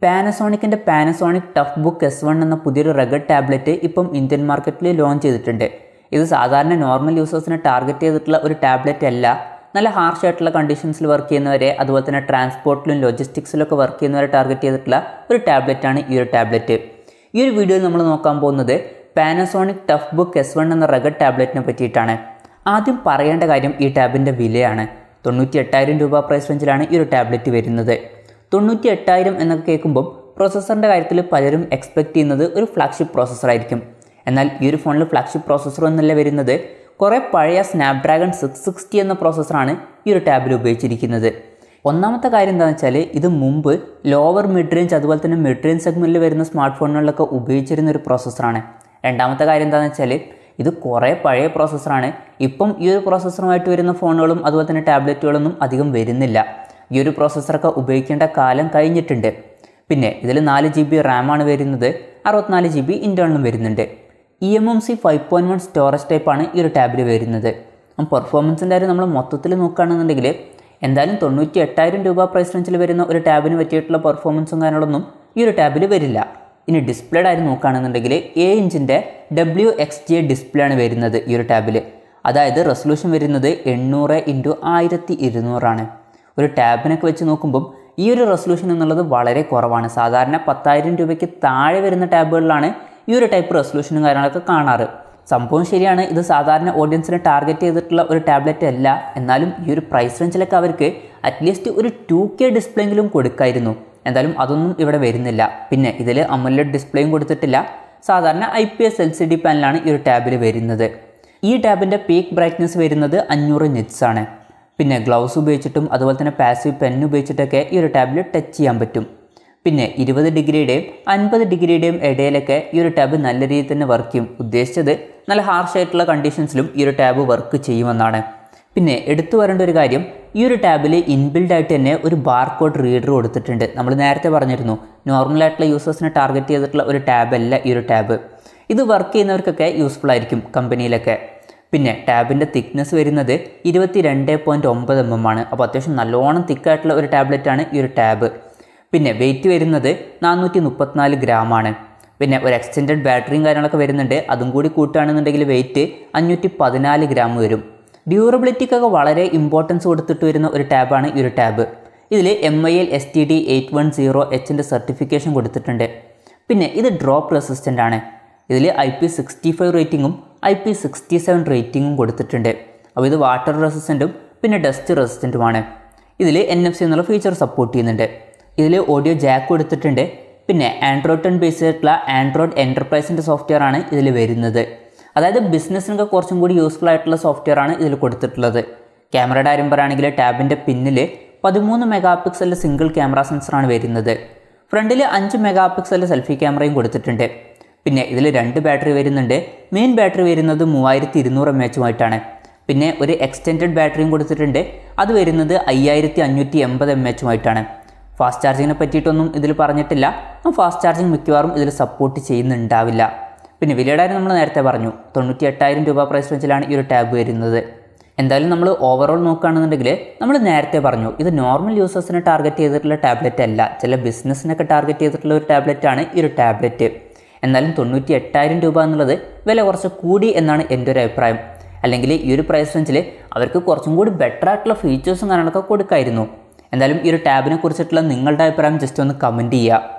പാനസോണിക്കിൻ്റെ Panasonic ടഫ്ബുക്ക് S1 എന്ന പുതിയൊരു rugged tablet ഇപ്പം ഇന്ത്യൻ മാർക്കറ്റിൽ ലോഞ്ച് ചെയ്തിട്ടുണ്ട്. ഇത് സാധാരണ നോർമൽ യൂസേഴ്സിനെ ടാർഗറ്റ് ചെയ്തിട്ടുള്ള ഒരു ടാബ്ലറ്റ് അല്ല. നല്ല ഹാർഷ് ആയിട്ടുള്ള കണ്ടീഷൻസിൽ വർക്ക് ചെയ്യുന്നവരെ, അതുപോലെ തന്നെ ട്രാൻസ്പോർട്ടിലും ലോജിസ്റ്റിക്സിലൊക്കെ വർക്ക് ചെയ്യുന്നവരെ ടാർഗറ്റ് ചെയ്തിട്ടുള്ള ഒരു ടാബ്ലറ്റാണ് ഈ ഒരു ടാബ്ലറ്റ്. ഈ ഒരു വീഡിയോയിൽ നമ്മൾ നോക്കാൻ പോകുന്നത് പാനസോണിക് ടഫ്ബുക്ക് S1 എന്ന റഗഡ് ടാബ്ലറ്റിനെ പറ്റിയിട്ടാണ്. ആദ്യം പറയേണ്ട കാര്യം ഈ ടാബിൻ്റെ വിലയാണ്. 98,000 രൂപ പ്രൈസ് റേഞ്ചിലാണ് ഈ ഒരു ടാബ്ലറ്റ് വരുന്നത്. 98,000 എന്നൊക്കെ കേൾക്കുമ്പോൾ പ്രോസസ്സറിൻ്റെ കാര്യത്തിൽ പലരും എക്സ്പെക്റ്റ് ചെയ്യുന്നത് ഒരു ഫ്ലാഗ്ഷിപ്പ് പ്രോസസ്സറായിരിക്കും. എന്നാൽ ഈ ഒരു ഫോണിൽ ഫ്ലാഗ്ഷിപ്പ് പ്രോസസ്സർ എന്നല്ല വരുന്നത്. കുറേ പഴയ സ്നാപ്ഡ്രാഗൺ 660 എന്ന പ്രോസസ്സറാണ് ഈ ഒരു ടാബിൽ ഉപയോഗിച്ചിരിക്കുന്നത്. ഒന്നാമത്തെ കാര്യം എന്താണെന്ന് വെച്ചാൽ, ഇത് മുമ്പ് ലോവർ മിഡ് റേഞ്ച് അതുപോലെ തന്നെ മിഡ് റേഞ്ച് സെഗ്മെൻറ്റിൽ വരുന്ന സ്മാർട്ട് ഫോണുകളിലൊക്കെ ഉപയോഗിച്ചിരുന്ന ഒരു പ്രോസസ്സറാണ്. രണ്ടാമത്തെ കാര്യം എന്താണെന്ന് വെച്ചാൽ, ഇത് കുറേ പഴയ പ്രോസസ്സറാണ്. ഇപ്പം ഈ ഒരു പ്രോസസ്സറുമായിട്ട് വരുന്ന ഫോണുകളും അതുപോലെ തന്നെ ടാബ്ലറ്റുകളൊന്നും അധികം വരുന്നില്ല. ഈ ഒരു പ്രോസസ്സറൊക്കെ ഉപയോഗിക്കേണ്ട കാലം കഴിഞ്ഞിട്ടുണ്ട്. പിന്നെ ഇതിൽ 4 GB റാമാണ് വരുന്നത്, 64 GB ഇൻറ്റേർണലും വരുന്നുണ്ട്. eMMC 5.1 സ്റ്റോറേജ് ടൈപ്പാണ് ഈ ഒരു ടാബിൽ വരുന്നത്. പെർഫോമൻസിൻ്റെ കാര്യം നമ്മൾ മൊത്തത്തിൽ നോക്കുകയാണെന്നുണ്ടെങ്കിൽ എന്തായാലും 98,000 രൂപ പ്രൈസ് റേഞ്ചിൽ വരുന്ന ഒരു ടാബിന് പറ്റിയിട്ടുള്ള പെർഫോമൻസും കാര്യങ്ങളൊന്നും ഈ ഒരു ടാബിൽ വരില്ല. ഇനി ഡിസ്പ്ലേയുടെ കാര്യം നോക്കുകയാണെന്നുണ്ടെങ്കിൽ 7 ഇഞ്ചിൻ്റെ wxga ഡിസ്പ്ലേ ആണ് വരുന്നത് ഈ ഒരു ടാബിൽ. അതായത് റെസൊല്യൂഷൻ വരുന്നത് 800x1200 ആണ്. ഒരു ടാബിനൊക്കെ വെച്ച് നോക്കുമ്പം ഈ ഒരു റെസൊല്യൂഷൻ എന്നുള്ളത് വളരെ കുറവാണ്. സാധാരണ 10,000 രൂപയ്ക്ക് താഴെ വരുന്ന ടാബുകളിലാണ് ഈ ഒരു ടൈപ്പ് റെസൊല്യൂഷനും കാര്യങ്ങളൊക്കെ കാണാറ്. സംഭവം ശരിയാണ്, ഇത് സാധാരണ ഓഡിയൻസിനെ ടാർഗറ്റ് ചെയ്തിട്ടുള്ള ഒരു ടാബ്ലറ്റ് അല്ല. എന്നാലും ഈ ഒരു പ്രൈസ് റേഞ്ചിലൊക്കെ അവർക്ക് അറ്റ്ലീസ്റ്റ് ഒരു 2K ഡിസ്പ്ലേയെങ്കിലും കൊടുക്കായിരുന്നു. എന്തായാലും അതൊന്നും ഇവിടെ വരുന്നില്ല. പിന്നെ ഇതിൽ AMOLED ഡിസ്പ്ലേയും കൊടുത്തിട്ടില്ല. സാധാരണ IPS LCD പാനലാണ് ഈ ഒരു ടാബിൽ വരുന്നത്. ഈ ടാബിൻ്റെ പീക്ക് ബ്രൈറ്റ്നസ് വരുന്നത് 500 nits ആണ്. പിന്നെ ഗ്ലൗസ് ഉപയോഗിച്ചിട്ടും അതുപോലെ തന്നെ പാസീവ് പെൻ ഉപയോഗിച്ചിട്ടൊക്കെ ഈ ഒരു ടാബിൽ ടച്ച് ചെയ്യാൻ പറ്റും. പിന്നെ 20 ഡിഗ്രിയുടെയും 50 ഡിഗ്രിയുടെയും ഇടയിലൊക്കെ ഈ ഒരു ടാബ് നല്ല രീതിയിൽ തന്നെ വർക്ക് ചെയ്യും. ഉദ്ദേശിച്ചത് നല്ല ഹാർഷ് ആയിട്ടുള്ള കണ്ടീഷൻസിലും ഈ ഒരു ടാബ് വർക്ക് ചെയ്യുമെന്നാണ്. പിന്നെ എടുത്തു പറയേണ്ട ഒരു കാര്യം, ഈ ഒരു ടാബിൽ ഇൻബിൽഡ് ആയിട്ട് തന്നെ ഒരു ബാർകോഡ് റീഡർ കൊടുത്തിട്ടുണ്ട്. നമ്മൾ നേരത്തെ പറഞ്ഞിരുന്നു, നോർമലായിട്ടുള്ള യൂസേഴ്സിനെ ടാർഗറ്റ് ചെയ്തിട്ടുള്ള ഒരു ടാബല്ല ഈ ഒരു ടാബ്. ഇത് വർക്ക് ചെയ്യുന്നവർക്കൊക്കെ യൂസ്ഫുൾ ആയിരിക്കും കമ്പനിയിലൊക്കെ. പിന്നെ ടാബിൻ്റെ തിക്നെസ് വരുന്നത് 22.9 mm ആണ്. അപ്പോൾ അത്യാവശ്യം നല്ലോണം തിക്കായിട്ടുള്ള ഒരു ടാബ്ലറ്റാണ് ഈ ഒരു ടാബ്. പിന്നെ വെയിറ്റ് വരുന്നത് 434 ഗ്രാമാണ്. പിന്നെ ഒരു എക്സ്റ്റെൻഡഡ് ബാറ്ററിയും കാര്യങ്ങളൊക്കെ വരുന്നുണ്ട്. അതും കൂടി കൂട്ടുകയാണെന്നുണ്ടെങ്കിൽ വെയിറ്റ് 514 ഗ്രാം വരും. ഡ്യൂറബിലിറ്റിക്കൊക്കെ വളരെ ഇമ്പോർട്ടൻസ് കൊടുത്തിട്ട് വരുന്ന ഒരു ടാബാണ് ഈ ഒരു ടാബ്. ഇതിൽ MIL STD810Hൻ്റെ സർട്ടിഫിക്കേഷൻ കൊടുത്തിട്ടുണ്ട്. പിന്നെ ഇത് ഡ്രോപ്പ് റെസിസ്റ്റൻ്റ് ആണ്. ഇതിൽ IP65 റേറ്റിങ്ങും IP67 റേറ്റിങ്ങും കൊടുത്തിട്ടുണ്ട്. അപ്പോൾ ഇത് വാട്ടർ റെസിസ്റ്റൻറ്റും പിന്നെ ഡസ്റ്റ് റെസിസ്റ്റൻറ്റുമാണ്. ഇതിൽ NFC എന്നുള്ള ഫീച്ചർ സപ്പോർട്ട് ചെയ്യുന്നുണ്ട്. ഇതിൽ ഓഡിയോ ജാക്ക് കൊടുത്തിട്ടുണ്ട്. പിന്നെ ആൻഡ്രോയിഡ് 10 ബേസ് ചെയ്തിട്ടുള്ള ആൻഡ്രോയിഡ് എൻ്റർപ്രൈസിൻ്റെ സോഫ്റ്റ്വെയർ ആണ് ഇതിൽ വരുന്നത്. അതായത് ബിസിനസ്സിനൊക്കെ കുറച്ചും കൂടി യൂസ്ഫുൾ ആയിട്ടുള്ള സോഫ്റ്റ്വെയർ ആണ് ഇതിൽ കൊടുത്തിട്ടുള്ളത്. ക്യാമറയുടെ കാര്യം പറയുകയാണെങ്കിൽ ടാബിൻ്റെ പിന്നിൽ 13 MP സിംഗിൾ ക്യാമറ സെൻസറാണ് വരുന്നത്. ഫ്രണ്ടിൽ 5 MP സെൽഫി ക്യാമറയും കൊടുത്തിട്ടുണ്ട്. പിന്നെ ഇതിൽ 2 ബാറ്ററി വരുന്നുണ്ട്. മെയിൻ ബാറ്ററി വരുന്നത് 3200 mAh. പിന്നെ ഒരു എക്സ്റ്റെൻഡഡ് ബാറ്ററിയും കൊടുത്തിട്ടുണ്ട്. അത് വരുന്നത് 5580 mAh. ഫാസ്റ്റ് ചാർജിങ്ങിനെ പറ്റിയിട്ടൊന്നും ഇതിൽ പറഞ്ഞിട്ടില്ല. ഫാസ്റ്റ് ചാർജിങ് മിക്കവാറും ഇതിൽ സപ്പോർട്ട് ചെയ്യുന്നുണ്ടാവില്ല. പിന്നെ വിലയുടെ കാര്യം നമ്മൾ നേരത്തെ പറഞ്ഞു, 98,000 രൂപ പ്രൈസ് റേഞ്ചിലാണ് ഈ ഒരു ടാബ് വരുന്നത്. എന്തായാലും നമ്മൾ ഓവറോൾ നോക്കുകയാണെന്നുണ്ടെങ്കിൽ നമ്മൾ നേരത്തെ പറഞ്ഞു, ഇത് നോർമൽ യൂസേഴ്സിനെ ടാർഗറ്റ് ചെയ്തിട്ടുള്ള ടാബ്ലറ്റ് അല്ല, ചില ബിസിനസ്സിനൊക്കെ ടാർഗറ്റ് ചെയ്തിട്ടുള്ള ഒരു ടാബ്ലറ്റാണ് ഈ ഒരു ടാബ്ലറ്റ്. എന്നാലും 98,000 രൂപ എന്നുള്ളത് വില കുറച്ച് കൂടി എന്നാണ് എൻ്റെ ഒരു അഭിപ്രായം. അല്ലെങ്കിൽ ഈ ഒരു പ്രൈസ് റേഞ്ചിൽ അവർക്ക് കുറച്ചും കൂടി ബെറ്റർ ആയിട്ടുള്ള ഫീച്ചേഴ്സും കാര്യങ്ങളൊക്കെ കൊടുക്കായിരുന്നു. എന്തായാലും ഈ ഒരു ടാബിനെ കുറിച്ചിട്ടുള്ള നിങ്ങളുടെ അഭിപ്രായം ജസ്റ്റ് ഒന്ന് കമൻറ്റ് ചെയ്യുക.